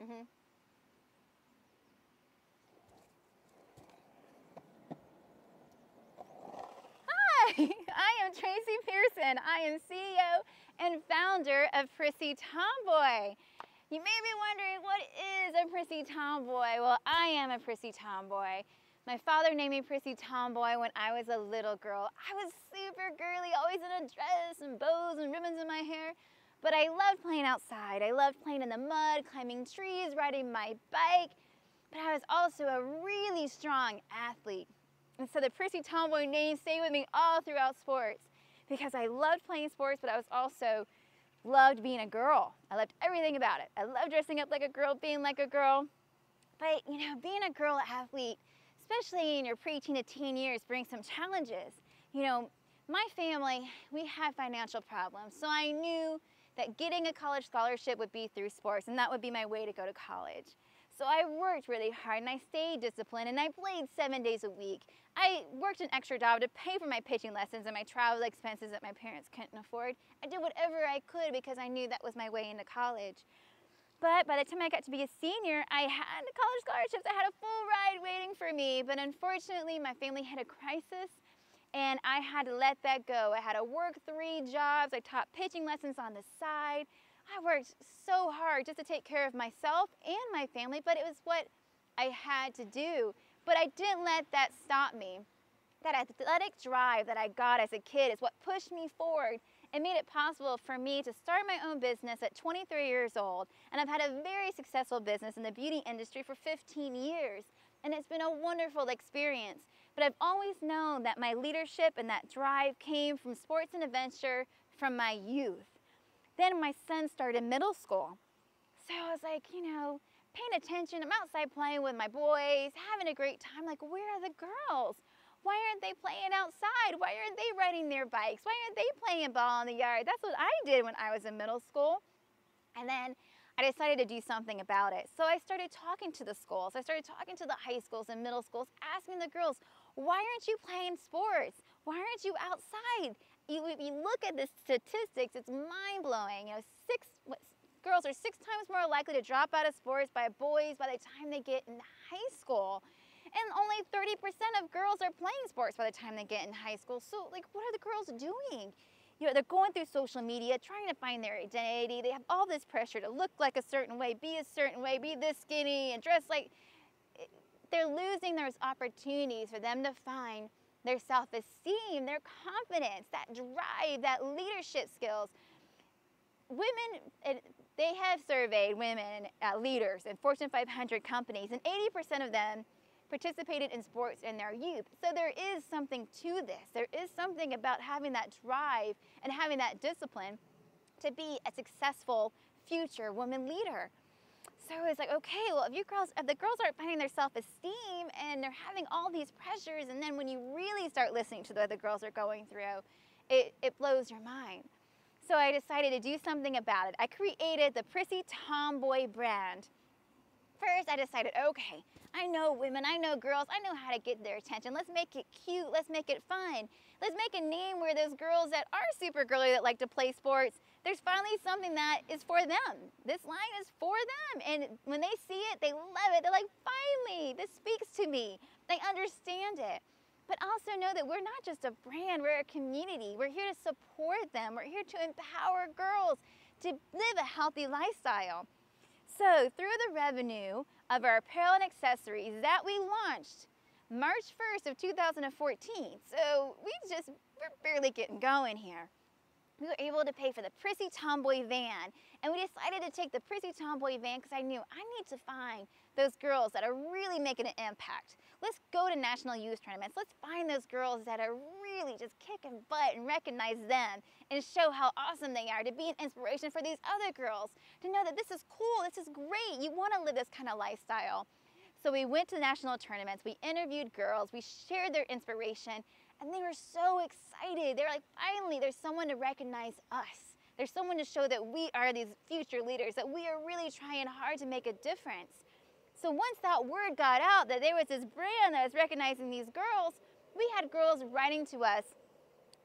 Mm-hmm. Hi, I am Tracey Pearson. I am CEO and founder of Prissy Tomboy. You may be wondering, what is a Prissy Tomboy? Well, I am a Prissy Tomboy. My father named me Prissy Tomboy when I was a little girl. I was super girly, always in a dress and bows and ribbons in my hair. But I loved playing outside. I loved playing in the mud, climbing trees, riding my bike. But I was also a really strong athlete. And so the Prissy Tomboy name stayed with me all throughout sports because I loved playing sports, but I was also loved being a girl. I loved everything about it. I loved dressing up like a girl, being like a girl. But, you know, being a girl athlete, especially in your preteen to teen years, brings some challenges. You know, my family, we had financial problems, so I knew that getting a college scholarship would be through sports, and that would be my way to go to college. So I worked really hard, and I stayed disciplined, and I played 7 days a week. I worked an extra job to pay for my pitching lessons and my travel expenses that my parents couldn't afford. I did whatever I could because I knew that was my way into college. But by the time I got to be a senior, I had college scholarships. I had a full ride waiting for me. But unfortunately, my family had a crisis, and I had to let that go. I had to work 3 jobs. I taught pitching lessons on the side. I worked so hard just to take care of myself and my family, but it was what I had to do. But I didn't let that stop me. That athletic drive that I got as a kid is what pushed me forward and made it possible for me to start my own business at 23 years old. And I've had a very successful business in the beauty industry for 15 years. And it's been a wonderful experience. But I've always known that my leadership and that drive came from sports and adventure from my youth. Then my son started middle school. So I was like, you know, paying attention. I'm outside playing with my boys, having a great time. Like, where are the girls? Why aren't they playing outside? Why aren't they riding their bikes? Why aren't they playing ball in the yard? That's what I did when I was in middle school. And then I decided to do something about it. So I started talking to the schools. I started talking to the high schools and middle schools, asking the girls, why aren't you playing sports? Why aren't you outside? If you look at the statistics, it's mind-blowing. You know, girls are 6 times more likely to drop out of sports by boys by the time they get in high school. And only 30% of girls are playing sports by the time they get in high school. So, like, what are the girls doing? You know, they're going through social media, trying to find their identity. They have all this pressure to look like a certain way, be a certain way, be this skinny, and dress like... They're losing those opportunities for them to find their self-esteem, their confidence, that drive, that leadership skills. Women, they have surveyed women leaders in Fortune 500 companies, and 80% of them participated in sports in their youth. So there is something to this. There is something about having that drive and having that discipline to be a successful future woman leader. So it's like, okay, well, if the girls aren't finding their self-esteem and they're having all these pressures, and then when you really start listening to what the girls are going through, it blows your mind. So I decided to do something about it. I created the Prissy Tomboy brand. First, I decided, okay, I know women, I know girls, I know how to get their attention. Let's make it cute, let's make it fun. Let's make a name where those girls that are super girly that like to play sports, there's finally something that is for them. This line is for them. And when they see it, they love it. They're like, finally, this speaks to me. They understand it. But also know that we're not just a brand, we're a community. We're here to support them. We're here to empower girls to live a healthy lifestyle. So through the revenue of our apparel and accessories that we launched March 1st of 2014, so we're barely getting going here. We were able to pay for the Prissy Tomboy van, and we decided to take the Prissy Tomboy van because I knew I need to find those girls that are really making an impact. Let's go to national youth tournaments. Let's find those girls that are really just kicking butt and recognize them and show how awesome they are, to be an inspiration for these other girls, to know that this is cool, this is great, you want to live this kind of lifestyle. So we went to national tournaments, we interviewed girls, we shared their inspiration, and they were so excited. They were like, finally, there's someone to recognize us. There's someone to show that we are these future leaders, that we are really trying hard to make a difference. So once that word got out that there was this brand that was recognizing these girls, we had girls writing to us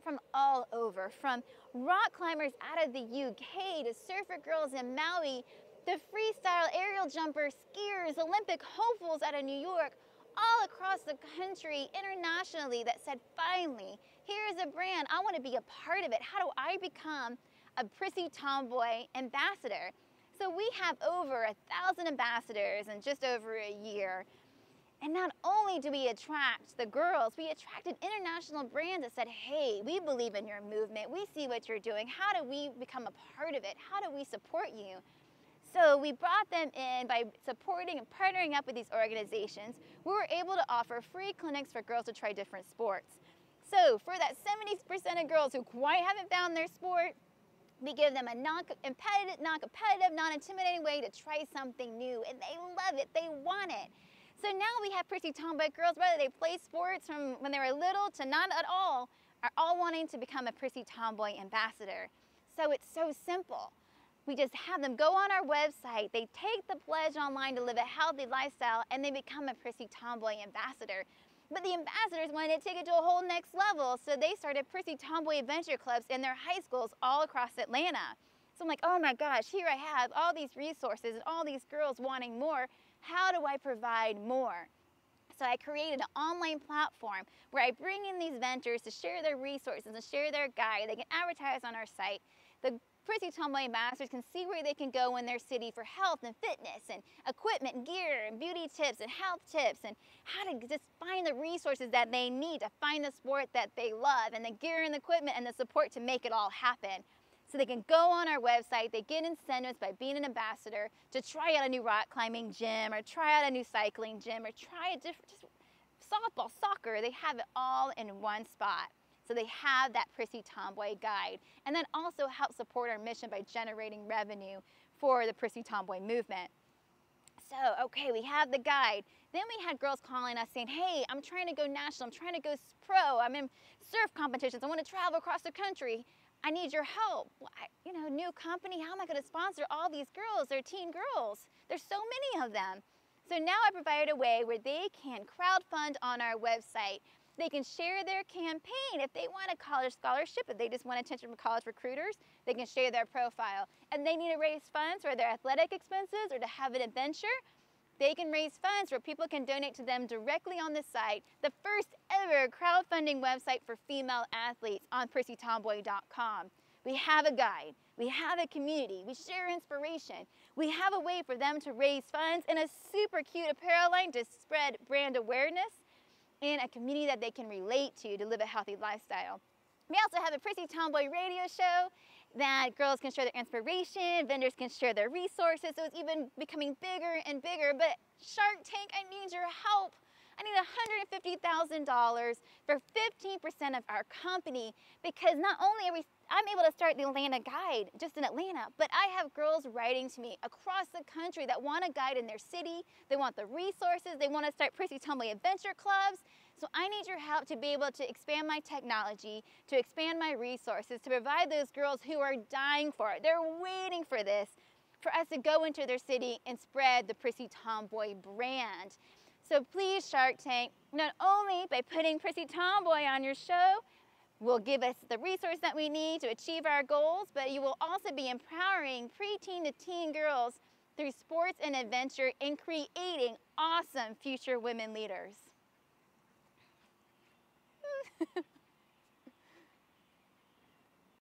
from all over, from rock climbers out of the UK to surfer girls in Maui, to freestyle aerial hurdle jumpers, skiers, Olympic hopefuls out of New York, all across the country, internationally, that said, finally, here's a brand. I want to be a part of it. How do I become a Prissy Tomboy ambassador? So we have over 1,000 ambassadors in just over a year. And not only do we attract the girls, we attracted international brands that said, hey, we believe in your movement. We see what you're doing. How do we become a part of it? How do we support you? So we brought them in by supporting and partnering up with these organizations. We were able to offer free clinics for girls to try different sports. So for that 70% of girls who quite haven't found their sport, we give them a non-competitive, non-intimidating way to try something new, and they love it, they want it. So now we have Prissy Tomboy girls, whether they play sports from when they were little to not at all, are all wanting to become a Prissy Tomboy ambassador. So it's so simple. We just have them go on our website, they take the pledge online to live a healthy lifestyle, and they become a Prissy Tomboy ambassador. But the ambassadors wanted to take it to a whole next level, so they started Prissy Tomboy adventure clubs in their high schools all across Atlanta. So I'm like, oh my gosh, here I have all these resources and all these girls wanting more. How do I provide more? So I created an online platform where I bring in these vendors to share their resources and share their guide. They can advertise on our site. The Prissy Tomboy ambassadors can see where they can go in their city for health and fitness and equipment and gear and beauty tips and health tips and how to just find the resources that they need to find the sport that they love and the gear and the equipment and the support to make it all happen. So they can go on our website, they get incentives by being an ambassador to try out a new rock climbing gym or try out a new cycling gym or try a different, just softball, soccer, they have it all in one spot. So they have that Prissy Tomboy guide, and then also help support our mission by generating revenue for the Prissy Tomboy movement. So, okay, we have the guide. Then we had girls calling us saying, hey, I'm trying to go national, I'm trying to go pro, I'm in surf competitions, I want to travel across the country. I need your help. Well, new company, how am I going to sponsor all these girls? They're teen girls. There's so many of them. So now I provided a way where they can crowdfund on our website. They can share their campaign. If they want a college scholarship, if they just want attention from college recruiters, they can share their profile. And they need to raise funds for their athletic expenses or to have an adventure. They can raise funds where people can donate to them directly on the site. The first ever crowdfunding website for female athletes on PrissyTomboy.com. We have a guide. We have a community. We share inspiration. We have a way for them to raise funds and a super cute apparel line to spread brand awareness in a community that they can relate to live a healthy lifestyle. We also have a Prissy Tomboy radio show that girls can share their inspiration, vendors can share their resources, so it's even becoming bigger and bigger. But Shark Tank, I need your help. I need $150,000 for 15% of our company, because not only I'm able to start the Atlanta guide just in Atlanta, but I have girls writing to me across the country that want a guide in their city, they want the resources, they want to start Prissy Tomboy adventure clubs. So I need your help to be able to expand my technology, to expand my resources, to provide those girls who are dying for it. They're waiting for this, for us to go into their city and spread the Prissy Tomboy brand. So please, Shark Tank, not only by putting Prissy Tomboy on your show, will give us the resource that we need to achieve our goals, but you will also be empowering preteen to teen girls through sports and adventure and creating awesome future women leaders.